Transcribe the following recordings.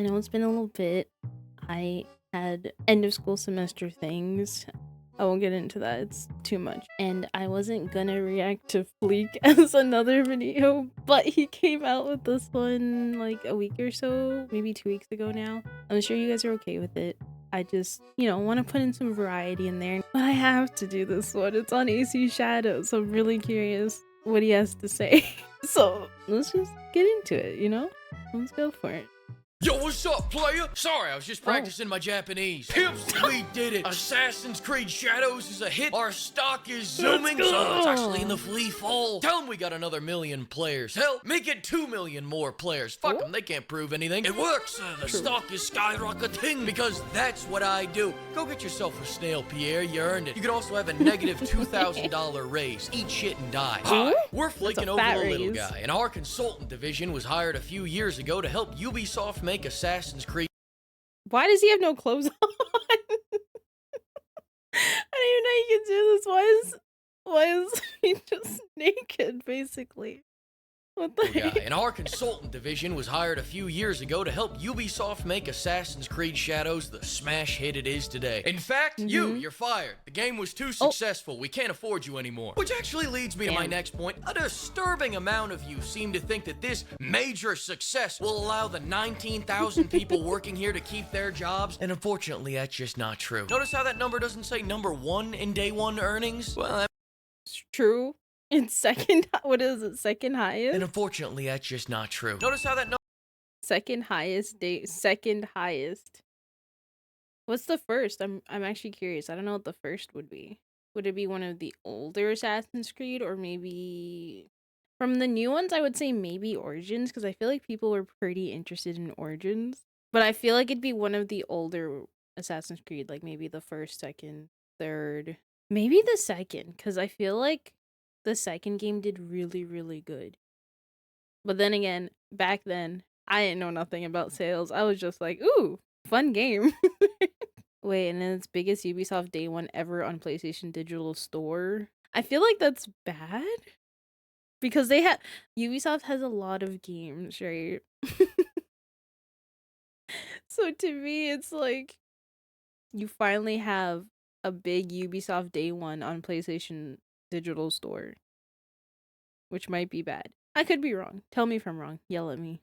I know it's been a little bit. I had end of school semester things. I won't get into that, it's too much. And I wasn't gonna react to Fleek as another video, but he came out with this one like a week or so, maybe 2 weeks ago now. I'm sure you guys are okay with it. I just, want to put in some variety in there. But I have to do this one. It's on AC Shadow, so I'm really curious what he has to say. So let's just get into it, Let's go for it. Yo, what's up, player? Sorry, I was just practicing my Japanese. Pimps, we did it. Assassin's Creed Shadows is a hit. Our stock is zooming, so it's actually in the flea fall. Tell them we got another 1 million players. Hell, make it 2 million more players. Fuck them, they can't prove anything. It works. The stock is skyrocketing because that's what I do. Go get yourself a snail, Pierre. You earned it. You can also have a negative $2,000 raise. Eat shit and die. Hi, we're fleeking over the little guy, and our consultant division was hired a few years ago to help Ubisoft make Assassin's Creed. Why does he have no clothes on? I didn't even know you could do this. Why is he just naked, basically? What the heck? And our consultant division was hired a few years ago to help Ubisoft make Assassin's Creed Shadows the smash hit it is today. In fact, you're fired. The game was too successful. We can't afford you anymore. Which actually leads me to my next point. A disturbing amount of you seem to think that this major success will allow the 19,000 people working here to keep their jobs, and unfortunately, that's just not true. Notice how that number doesn't say number 1 in day 1 earnings? Well, it's true. It's second, what is it, second highest? And unfortunately, that's just not true. Notice how that number... Second highest. What's the first? I'm actually curious. I don't know what the first would be. Would it be one of the older Assassin's Creed, or maybe... From the new ones, I would say maybe Origins, because I feel like people were pretty interested in Origins. But I feel like it'd be one of the older Assassin's Creed, like maybe the first, second, third. Maybe the second, because I feel like the second game did really, really good. But then again, back then, I didn't know nothing about sales. I was just like, ooh, fun game. Wait, and then it's biggest Ubisoft day 1 ever on PlayStation Digital Store. I feel like that's bad. Because Ubisoft has a lot of games, right? So to me, it's like, you finally have a big Ubisoft day 1 on PlayStation Digital Store, which might be bad. I could be wrong. Tell me if I'm wrong. Yell at me.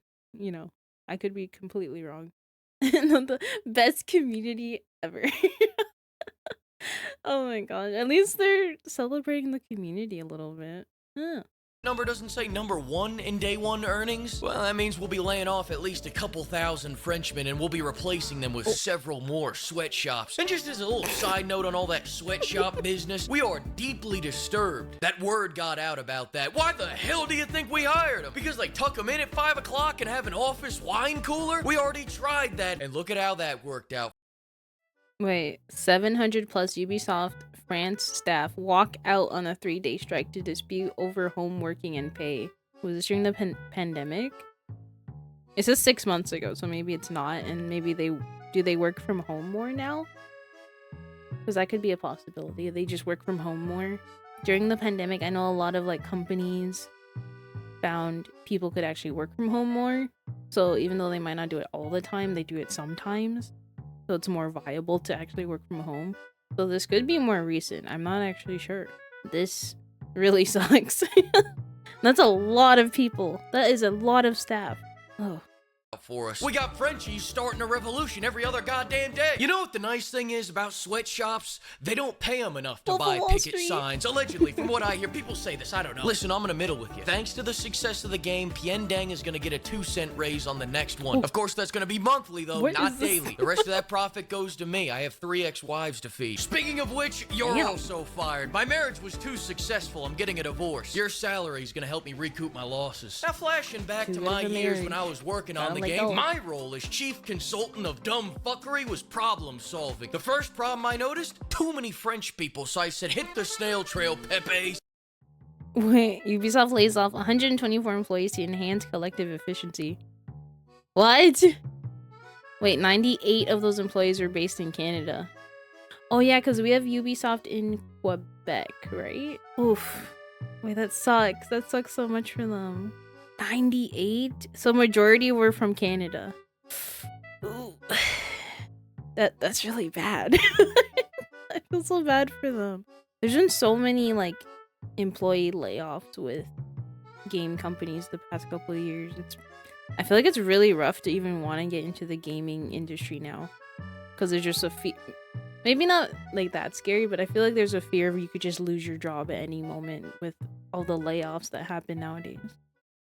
I could be completely wrong. Not the best community ever. Oh my god. At least they're celebrating the community a little bit. Huh. Number doesn't say number 1 in day 1 earnings? Well, that means we'll be laying off at least a couple thousand Frenchmen, and we'll be replacing them with several more sweatshops. And just as a little side note on all that sweatshop business, we are deeply disturbed that word got out about that. Why the hell do you think we hired them? Because they tuck them in at 5 o'clock and have an office wine cooler? We already tried that, and look at how that worked out. Wait, 700 plus Ubisoft France staff walk out on a 3-day strike to dispute over home working and pay. Was this during the pandemic? It says 6 months ago, so maybe it's not, and maybe do they work from home more now? Because that could be a possibility. They just work from home more. During the pandemic, I know a lot of companies found people could actually work from home more. So even though they might not do it all the time, they do it sometimes. So it's more viable to actually work from home. So this could be more recent. I'm not actually sure. This really sucks. That's a lot of people. That is a lot of staff. Oh. For us. We got Frenchies starting a revolution every other goddamn day. You know what the nice thing is about sweatshops? They don't pay them enough to buy picket signs. Allegedly, from what I hear, people say this, I don't know. Listen, I'm gonna middle with you. Thanks to the success of the game, Piendang is gonna get a 2-cent raise on the next one. Of course, that's gonna be monthly though, not daily. The rest of that profit goes to me. I have 3 ex-wives to feed. Speaking of which, you're also fired. My marriage was too successful. I'm getting a divorce. Your salary is gonna help me recoup my losses. Now, flashing back to my years when I was working on the game, my role as chief consultant of dumb fuckery was problem solving. The first problem I noticed? Too many French people, so I said hit the snail trail, Pepe. Wait, Ubisoft lays off 124 employees to enhance collective efficiency. What? Wait, 98 of those employees are based in Canada. Oh yeah, because we have Ubisoft in Quebec, right? Oof. Wait, that sucks. That sucks so much for them. 98? So majority were from Canada. That's really bad. I feel so bad for them. There's been so many like employee layoffs with game companies the past couple of years. I feel like it's really rough to even want to get into the gaming industry now, because there's just a maybe not like that scary, but I feel like there's a fear of you could just lose your job at any moment with all the layoffs that happen nowadays.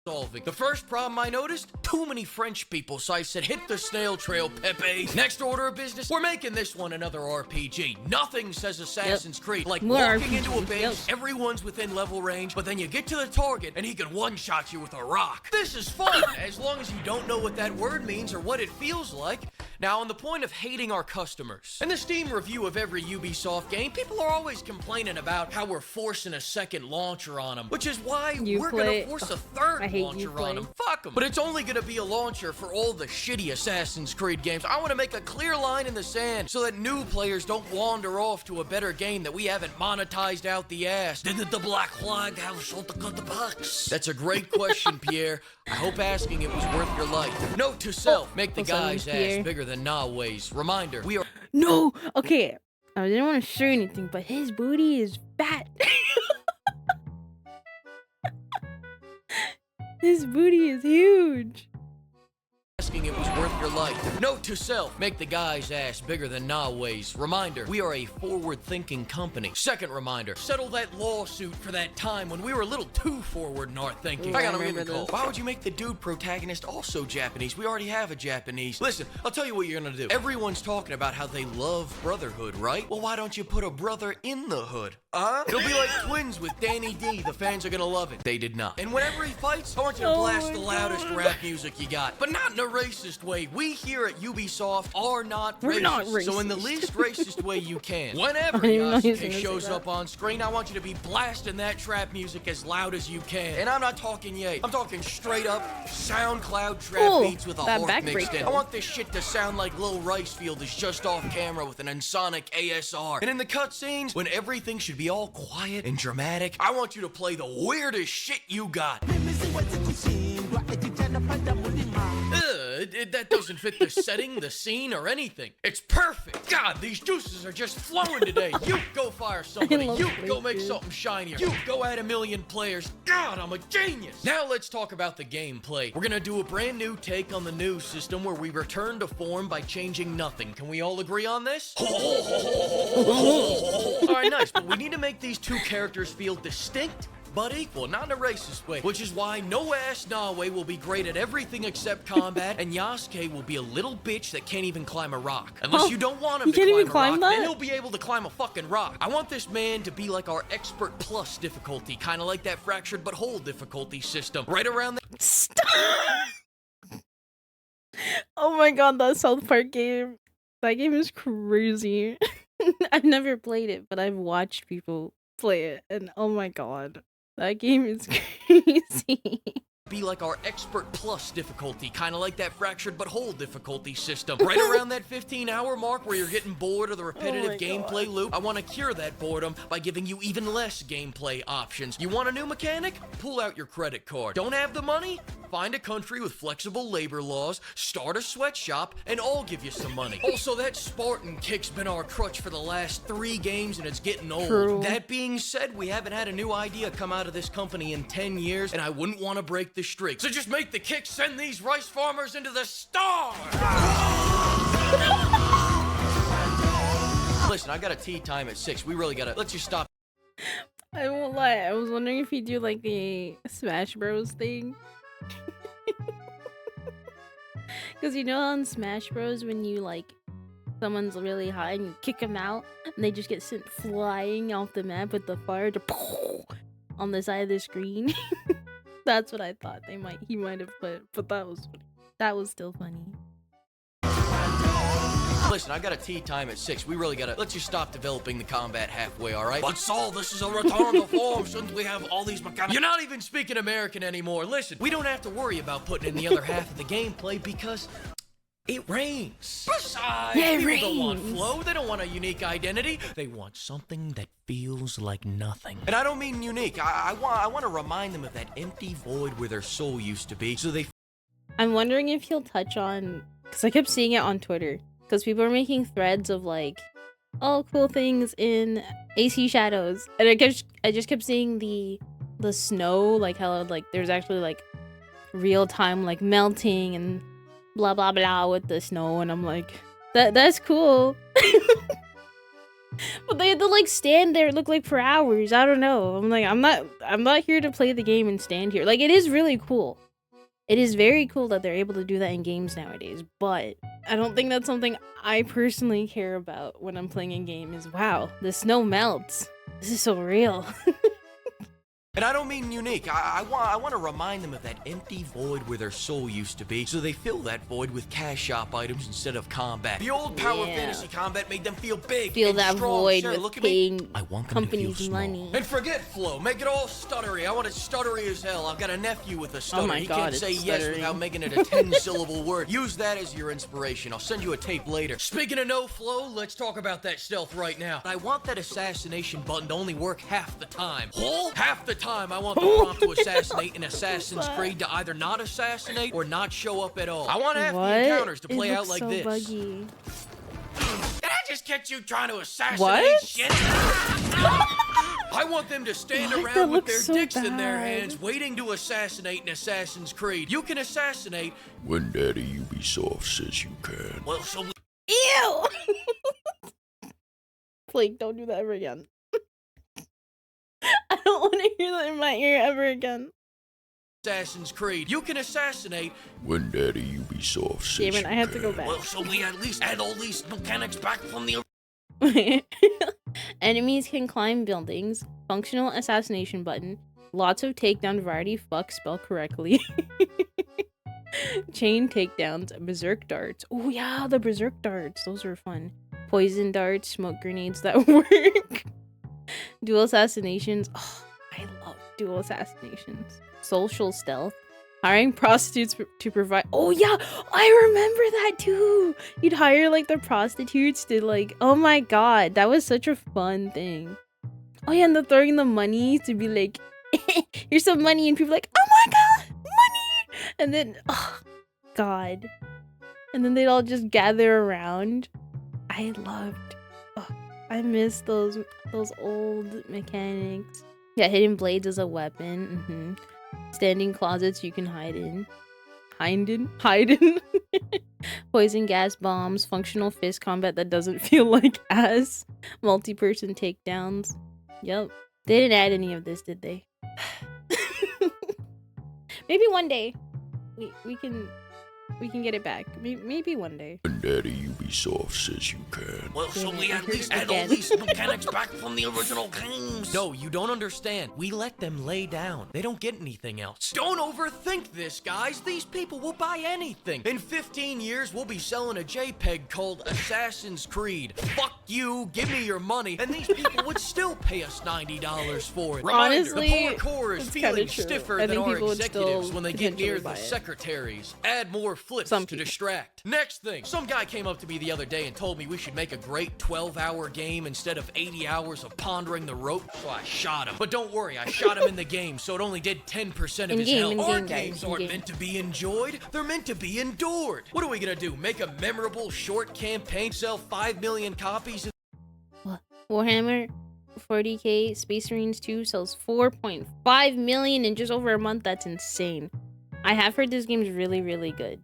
Solving. The first problem I noticed, too many French people, so I said hit the snail trail, Pepe. Next order of business, we're making this one another RPG. Nothing says Assassin's Creed like More walking RPG. into a base, everyone's within level range, but then you get to the target and he can one-shot you with a rock. This is fun, as long as you don't know what that word means or what it feels like. Now, on the point of hating our customers, in the Steam review of every Ubisoft game, people are always complaining about how we're forcing a second launcher on them, which is why we're gonna force a third launcher on them. Fuck them. But it's only gonna be a launcher for all the shitty Assassin's Creed games. I want to make a clear line in the sand so that new players don't wander off to a better game that we haven't monetized out the ass. Did the Black Flag have to cut the box? That's a great question, Pierre. I hope asking it was worth your life. Note to self, make the guy's ass bigger than Nawe's. Reminder, we are— No! Okay, I didn't want to share anything, but his booty is fat. His booty is huge. Asking it was worth your life. Note to self, make the guy's ass bigger than Nawe's. Reminder, we are a forward-thinking company. Second reminder, settle that lawsuit for that time when we were a little too forward in our thinking. I gotta remember this. Why would you make the dude protagonist also Japanese? We already have a Japanese. Listen, I'll tell you what you're gonna do. Everyone's talking about how they love brotherhood, right? Well, why don't you put a brother in the hood? It'll be like Twins with Danny D. The fans are gonna love it. They did not. And whenever he fights, I want you to blast the loudest rap music you got. But not in a racist way. We here at Ubisoft are not racist. Not racist. So in the least racist way you can. Whenever Yasuke shows up on screen, I want you to be blasting that trap music as loud as you can. And I'm not talking yay. I'm talking straight up SoundCloud trap beats with a harp mixed in. I want this shit to sound like Lil Ricefield is just off camera with an Ensoniq ASR. And in the cutscenes, when everything should be all quiet and dramatic, I want you to play the weirdest shit you got. That doesn't fit the setting, the scene, or anything. It's perfect. God, these juices are just flowing today. You go fire somebody. You go make something shinier. You go add 1 million players. God, I'm a genius. Now let's talk about the gameplay. We're gonna do a brand new take on the new system where we return to form by changing nothing. Can we all agree on this? All right, nice. But we need to make these two characters feel distinct but equal, not in a racist way. Which is why no-ass Nawe will be great at everything except combat, and Yasuke will be a little bitch that can't even climb a rock. Unless you don't want him to climb a rock, then he'll be able to climb a fucking rock. I want this man to be like our Expert Plus difficulty, kind of like that Fractured But Whole difficulty system. Right around the— Stop! Oh my god, that South Park game. That game is crazy. I've never played it, but I've watched people play it, and oh my god. That game is crazy. Be like our Expert Plus difficulty, kind of like that Fractured But Whole difficulty system. Right around that 15-hour mark where you're getting bored of the repetitive gameplay loop, I want to cure that boredom by giving you even less gameplay options. You want a new mechanic? Pull out your credit card. Don't have the money? Find a country with flexible labor laws, start a sweatshop, and I'll give you some money. Also, that Spartan kick's been our crutch for the last 3 games and it's getting old. True. That being said, we haven't had a new idea come out of this company in 10 years, and I wouldn't want to break the streak. So just make the kick send these rice farmers into the stars! Listen, I got a tea time at 6. We really gotta— let's just stop. I won't lie, I was wondering if you do like the Smash Bros thing. Because you know on Smash Bros when you like someone's really high and you kick them out and they just get sent flying off the map with the fire to on the side of the screen. That's what I thought he might have put, but that was still funny. Listen, I got a tea time at 6. We really gotta— let's just stop developing the combat halfway, alright? But Saul, this is a return to form. Shouldn't we have all these mechanics? You're not even speaking American anymore. Listen, we don't have to worry about putting in the other half of the gameplay because it rains. Besides, people don't want flow. They don't want a unique identity. They want something that feels like nothing. And I don't mean unique. I want to remind them of that empty void where their soul used to be, so they— I'm wondering if he'll touch on, because I kept seeing it on Twitter, because people are making threads of like, all cool things in AC Shadows, and I just kept seeing the snow, like how like there's actually like real time like melting and blah blah blah with the snow, and I'm like, that's cool. But they had to like stand there, look like for hours. I don't know. I'm like, I'm not here to play the game and stand here. Like, it is really cool. It is very cool that they're able to do that in games nowadays, but I don't think that's something I personally care about when I'm playing a game. Is, wow, the snow melts. This is so real. And I don't mean unique. I want to remind them of that empty void where their soul used to be, so they fill that void with cash shop items instead of combat. The old power fantasy combat made them feel big, feel and that strong. void Sure, with look at paying me. I want them companies to feel money. And forget flow. Make it all stuttery. I want it stuttery as hell. I've got a nephew with a stutter. Oh my He God, can't it's say yes stuttering. without making it a 10-syllable word. Use that as your inspiration. I'll send you a tape later. Speaking of no flow, let's talk about that stealth right now. I want that assassination button to only work half the time. Half the time I want the prompt to assassinate in Assassin's Creed to either not assassinate or not show up at all. I want half the encounters to play out like this. Buggy. Did I just catch you trying to assassinate shit? I want them to stand That around with looks their so dicks in their bad. hands waiting to assassinate in Assassin's Creed. You can assassinate when Daddy Ubisoft says you can. well, so Ew! Flake, don't do that ever again. I don't want to hear that in my ear ever again. Assassin's Creed. You can assassinate when Daddy Ubisoft says Damn it, you I have to can. go back. well, so we at least add all these mechanics back from the Enemies can climb buildings. Functional assassination button. Lots of takedown variety. Fuck, spell correctly. Chain takedowns. Berserk darts. Oh yeah, the berserk darts. Those are fun. Poison darts. Smoke grenades that work. Dual assassinations. Oh, I love dual assassinations. Social stealth. Hiring prostitutes to provide. Oh yeah, I remember that too. You'd hire like the prostitutes to like. Oh my god, that was such a fun thing. Oh yeah, and the throwing the money to be like, here's some money, and people like, oh my god, money, and then oh god, and then they'd all just gather around. I loved. Oh, I miss those old mechanics. Yeah, hidden blades as a weapon. Standing closets you can hide in. Hide in. Poison gas bombs. Functional fist combat that doesn't feel like ass. Multi-person takedowns. Yep. They didn't add any of this, did they? Maybe one day we can get it back. Maybe one day. When Daddy Ubisoft says you can. well, so Damn we it, I at heard least it add all again. these mechanics back from the original games. No, you don't understand. We let them lay down. They don't get anything else. Don't overthink this, guys. These people will buy anything. In 15 years, we'll be selling a JPEG called Assassin's Creed. Fuck you, give me your money, and these people would still pay us $90 for it. Reminder, Honestly, the poor core is it's kinda feeling true. stiffer I than think our people would executives still when they get near potentially the buy it. secretaries. Add more flips Some to people. distract. Next thing, some guy came up to me the other day and told me we should make a great 12-hour game instead of 80 hours of pondering the rope, so I shot him. But don't worry, I shot him in the game, so it only did 10% of his health. Our in-game, guys, games aren't in-game. meant to be enjoyed, they're meant to be endured. What are we gonna do, make a memorable short campaign, sell 5 million copies? Warhammer 40k Space Marines 2 sells 4.5 million in just over a month. That's insane. I have heard this game's really, really good.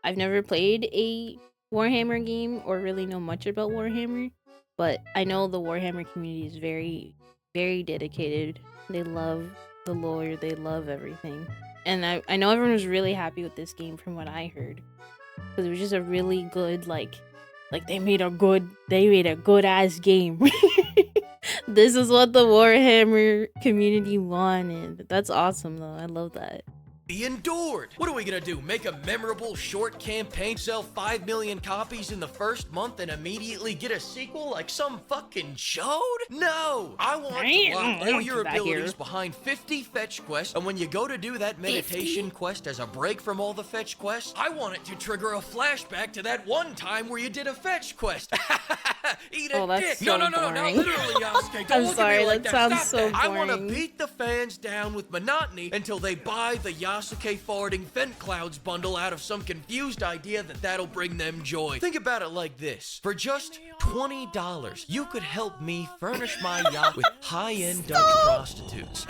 I've never played a Warhammer game or really know much about Warhammer, but I know the Warhammer community is very, very dedicated. They love the lore, they love everything. And I know everyone was really happy with this game from what I heard. Because it was just a really good, like they made a good ass game. This is what the Warhammer community wanted. That's awesome though. I love that. Be endured. What are we gonna do? Make a memorable short campaign, sell 5 million copies in the first month, and immediately get a sequel like some fucking chode? No! I want to lock all your abilities behind 50 fetch quests, and when you go to do that meditation quest as a break from all the fetch quests, I want it to trigger a flashback to that one time where you did a fetch quest. Eat a that's dick. so No, boring. literally, Yasuke. Don't I'm look at sorry, me like that that. sounds Stop so that. I want to boring. beat the fans down with monotony until they buy the Yasuke farting vent clouds bundle out of some confused idea that that'll bring them joy. Think about it like this. For just $20, you could help me furnish my yacht with high-end Dutch prostitutes.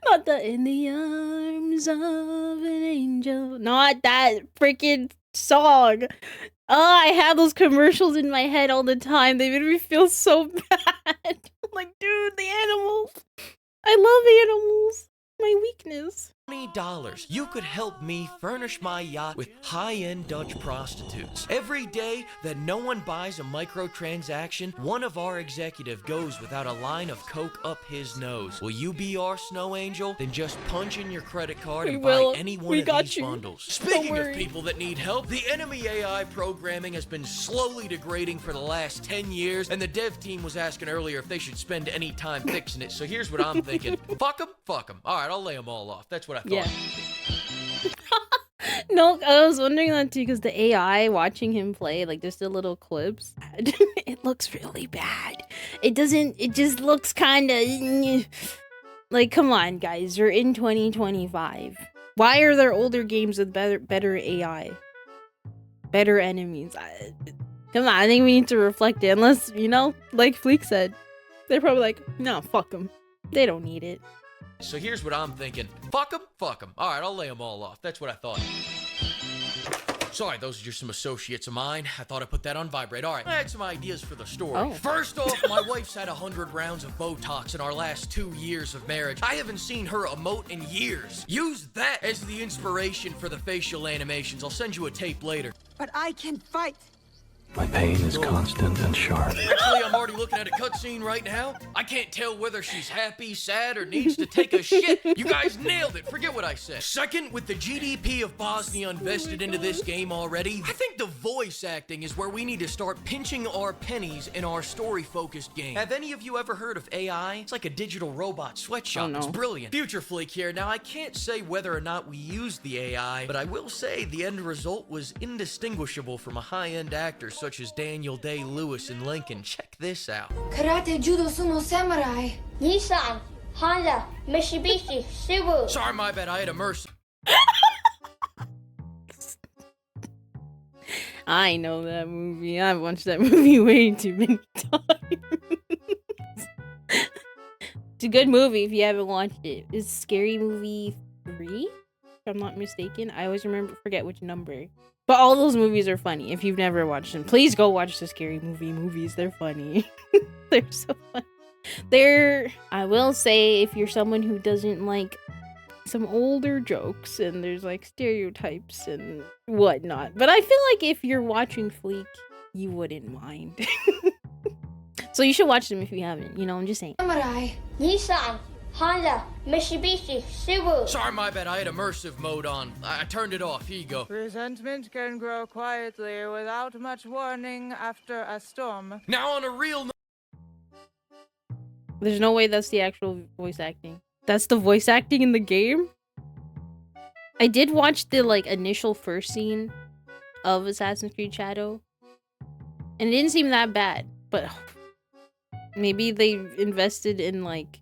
Not the in the arms of an angel. Not that freaking song. Oh, I have those commercials in my head all the time. They made me feel so bad. I'm like, dude, the animals. I love animals. My weakness. $20, you could help me furnish my yacht with high-end Dutch prostitutes. Every day that no one buys a microtransaction, one of our executive goes without a line of coke up his nose. Will you be our snow angel? Then just punch in your credit card and buy any one of these bundles. Speaking of people that need help, the enemy AI programming has been slowly degrading for the last 10 years, and the dev team was asking earlier if they should spend any time fixing it, so here's what I'm thinking. Fuck them, fuck them. Alright, I'll lay them all off. That's what I thought. Yeah. No, I was wondering that too, because the AI watching him play, like just the little clips, it looks really bad. It just looks kind of like, come on guys, we're in 2025. Why are there older games with better AI? Better enemies? Come on, I think we need to reflect it, unless, you know, like Fleek said, they're probably like, no, fuck them. They don't need it. So here's what I'm thinking. Fuck them, fuck them. Alright, I'll lay them all off. That's what I thought. Sorry, those are just some associates of mine. I thought I put that on vibrate. Alright, I had some ideas for the story. Oh. First off, my wife's had 100 rounds of Botox in our last 2 years of marriage. I haven't seen her emote in years. Use that as the inspiration for the facial animations. I'll send you a tape later. But I can fight. My pain is constant and sharp. Actually, I'm already looking at a cutscene right now. I can't tell whether she's happy, sad, or needs to take a shit. You guys nailed it. Forget what I said. Second, with the GDP of Bosnia invested into this game already, I think the voice acting is where we need to start pinching our pennies in our story-focused game. Have any of you ever heard of AI? It's like a digital robot sweatshop. Oh, no. It's brilliant. Future Fleek here. Now, I can't say whether or not we used the AI, but I will say the end result was indistinguishable from a high-end actor such as Daniel Day-Lewis in Lincoln. Check this out. Karate, judo, sumo, samurai. Nissan, Honda, Mitsubishi, Subaru. Sorry, my bad. I had a mercy. I know that movie. I've watched that movie way too many times. It's a good movie if you haven't watched it. It's Scary Movie 3, if I'm not mistaken. I always forget which number. But all those movies are funny. If you've never watched them, please go watch the Scary Movie movies. They're funny. They're so funny. I will say, if you're someone who doesn't like some older jokes and there's like stereotypes and whatnot. But I feel like if you're watching Fleek, you wouldn't mind. So you should watch them if you haven't. You know, I'm just saying. Samurai. Nissan, Honda, Mitsubishi, Subaru. Sorry, my bad. I had immersive mode on. I turned it off. Here you go. Resentment can grow quietly without much warning after a storm. Now on a real note. There's no way that's the actual voice acting. That's the voice acting in the game? I did watch the like initial first scene of Assassin's Creed Shadow. And it didn't seem that bad. But maybe they invested in like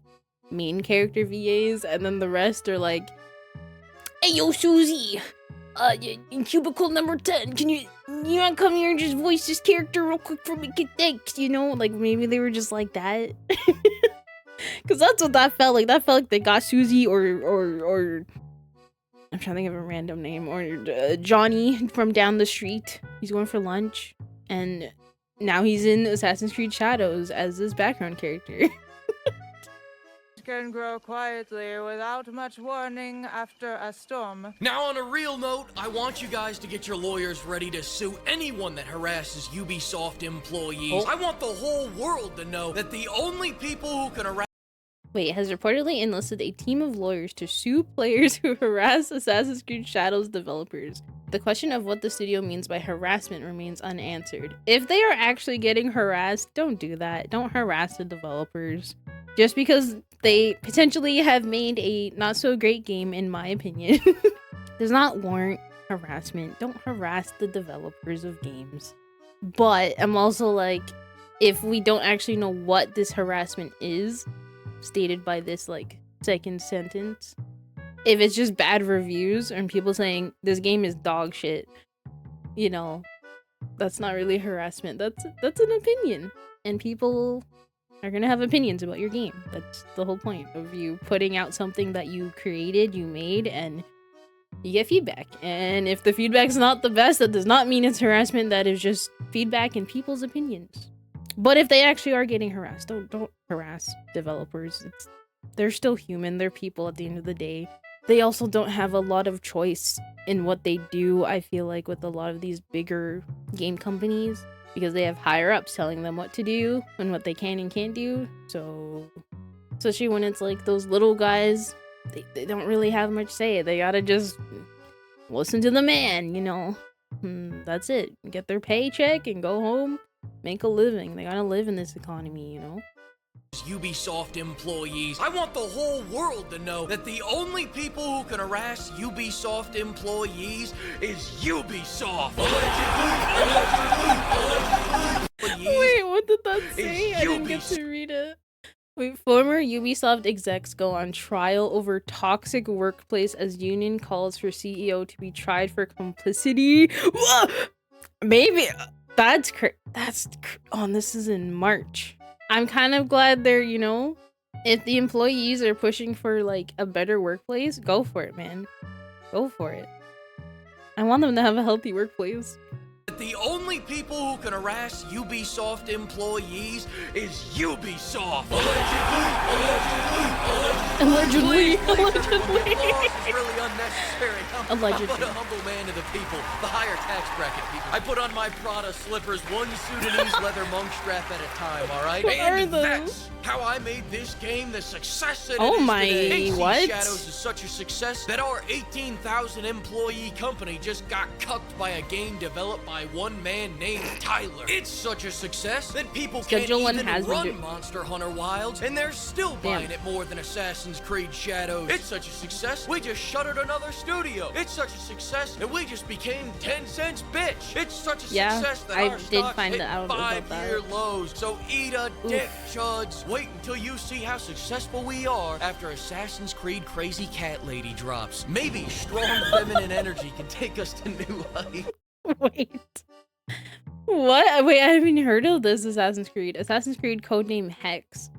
main character VAs and then the rest are like, hey yo Susie, in cubicle number 10, can you wanna come here and just voice this character real quick for me? Thanks, you know? Like maybe they were just like that. Cause that's what that felt like. That felt like they got Susie or I'm trying to think of a random name, or Johnny from down the street. He's going for lunch and now he's in Assassin's Creed Shadows as this background character. Can grow quietly without much warning after a storm. Now on a real note, I want you guys to get your lawyers ready to sue anyone that harasses Ubisoft employees. I want the whole world to know that the only people who can harass— Wait, has reportedly enlisted a team of lawyers to sue players who harass Assassin's Creed Shadows developers. The question of what the studio means by harassment remains unanswered. If they are actually getting harassed, don't do that. Don't harass the developers. Just because they potentially have made a not so great game, in my opinion, does not warrant harassment. Don't harass the developers of games. But I'm also like, if we don't actually know what this harassment is, stated by this like second sentence, if it's just bad reviews and people saying this game is dog shit, you know, that's not really harassment. That's an opinion, and people are gonna have opinions about your game. That's the whole point of you putting out something that you created, you made, and you get feedback. And if the feedback's not the best, that does not mean it's harassment. That is just feedback and people's opinions. But if they actually are getting harassed, don't harass developers. They're still human. They're people at the end of the day. They also don't have a lot of choice in what they do, I feel like, with a lot of these bigger game companies, because they have higher ups telling them what to do and what they can and can't do. So especially when it's like those little guys, they don't really have much say. They gotta just listen to the man, you know. That's it. Get their paycheck and go home, make a living. They gotta live in this economy, you know. Ubisoft employees. I want the whole world to know that the only people who can harass Ubisoft employees is Ubisoft. Wait, what did that say? I didn't get to read it. Wait, former Ubisoft execs go on trial over toxic workplace as union calls for CEO to be tried for complicity. Maybe that's this is in March. I'm kind of glad they're, you know, if the employees are pushing for like a better workplace, go for it, man. Go for it. I want them to have a healthy workplace. The only people who can harass Ubisoft employees is Ubisoft. Allegedly. It's really unnecessary. Allegedly. I'm a humble man to the people, the higher tax bracket people. I put on my Prada slippers, one Sudanese leather monk strap at a time, all right? What are And those? that's how I made this game the success that it Oh is my, today. what? Shadows is such a success that our 18,000 employee company just got cucked by a game developed by one man named Tyler. It's such a success that people Schedule can't one even has been run Monster Hunter Wilds, and they're still Damn. buying it more than Assassin's Creed Shadows. It's such a success, we just shuttered another studio. It's such a success that we just became 10 cents bitch. It's such a Yeah, success that I our did stock find hit out about that. 5-year lows. So eat a dick, chuds. Wait until you see how successful we are after Assassin's Creed Crazy Cat Lady drops. Maybe strong feminine energy can take us to new heights. Wait. What? Wait, I haven't heard of this Assassin's Creed. Assassin's Creed codename Hex.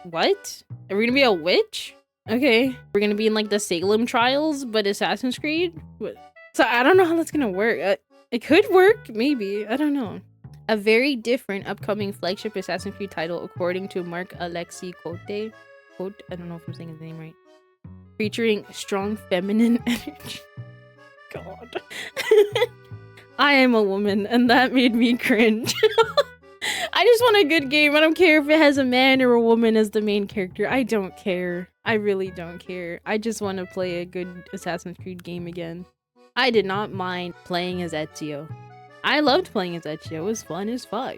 What? Are we gonna be a witch? Okay. We're gonna be in like the Salem trials, but Assassin's Creed? What? So I don't know how that's gonna work. It could work, maybe. I don't know. A very different upcoming flagship Assassin's Creed title, according to Mark Alexi Cote. I don't know if I'm saying his name right. Featuring strong feminine energy. God. I am a woman, and that made me cringe. I just want a good game. I don't care if it has a man or a woman as the main character. I don't care. I really don't care. I just want to play a good Assassin's Creed game again. I did not mind playing as Ezio. I loved playing as Ezio. It was fun as fuck.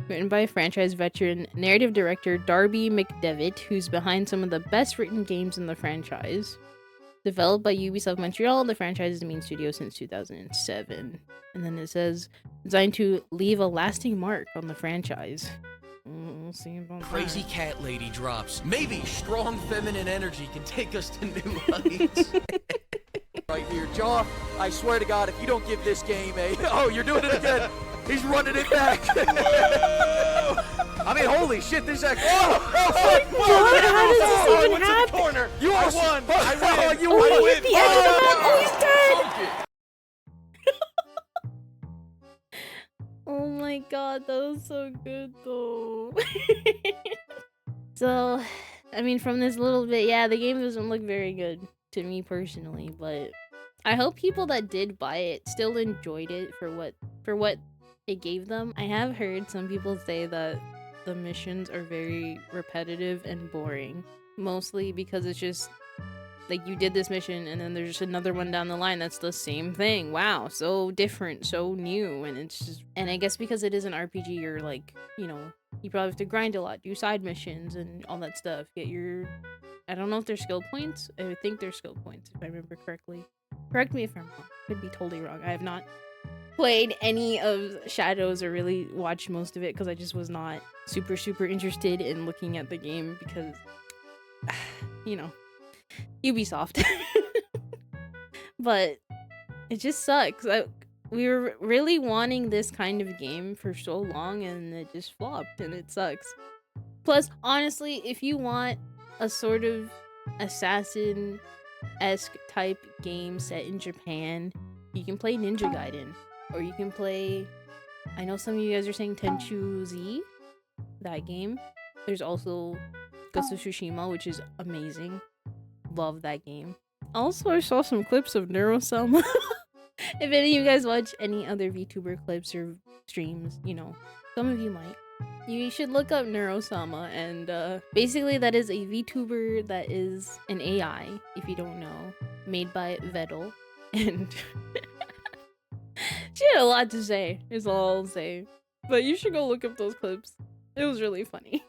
Written by franchise veteran narrative director Darby McDevitt, who's behind some of the best written games in the franchise. Developed by Ubisoft Montreal, the franchise is the main studio since 2007. And then it says, designed to leave a lasting mark on the franchise. We'll see about Crazy that. Cat Lady drops. Maybe strong feminine energy can take us to new heights. Right here, Jaw. I swear to God, if you don't give this game a... Oh, you're doing it again. He's running it back. I mean, holy shit, this is like... Oh, God, how does this even happen? Corner. You are one. I win. You Oh, win. he hit the edge of the map. Oh, he's dead. Oh my god, that was so good though. So, I mean, from this little bit, yeah, the game doesn't look very good to me personally, but I hope people that did buy it still enjoyed it for what it gave them. I have heard some people say that the missions are very repetitive and boring, mostly because it's just like you did this mission and then there's just another one down the line that's the same thing. Wow, so different, so new. And it's just, and I guess because it is an RPG, you're like, you know, you probably have to grind a lot, do side missions and all that stuff, get your, I don't know if they're skill points. I think they're skill points if I remember correctly. Correct me if I'm wrong. Could be totally wrong. I have not played any of Shadows or really watched most of it because I just was not super interested in looking at the game because, you know, Ubisoft. but it just sucks. We were really wanting this kind of game for so long, and it just flopped, and it sucks. Plus, honestly, if you want a sort of assassin-esque type game set in Japan, you can play Ninja Gaiden, or you can play, I know some of you guys are saying Tenchu Z, that game. There's also Ghost of Tsushima, which is amazing. Love that game. Also, I saw some clips of Neurosama. If any of you guys watch any other VTuber clips or streams, you know, some of you might. You should look up Neurosama, and basically that is a VTuber that is an AI, if you don't know, made by Vettel, and she had a lot to say, is all I'll say. But you should go look up those clips. It was really funny.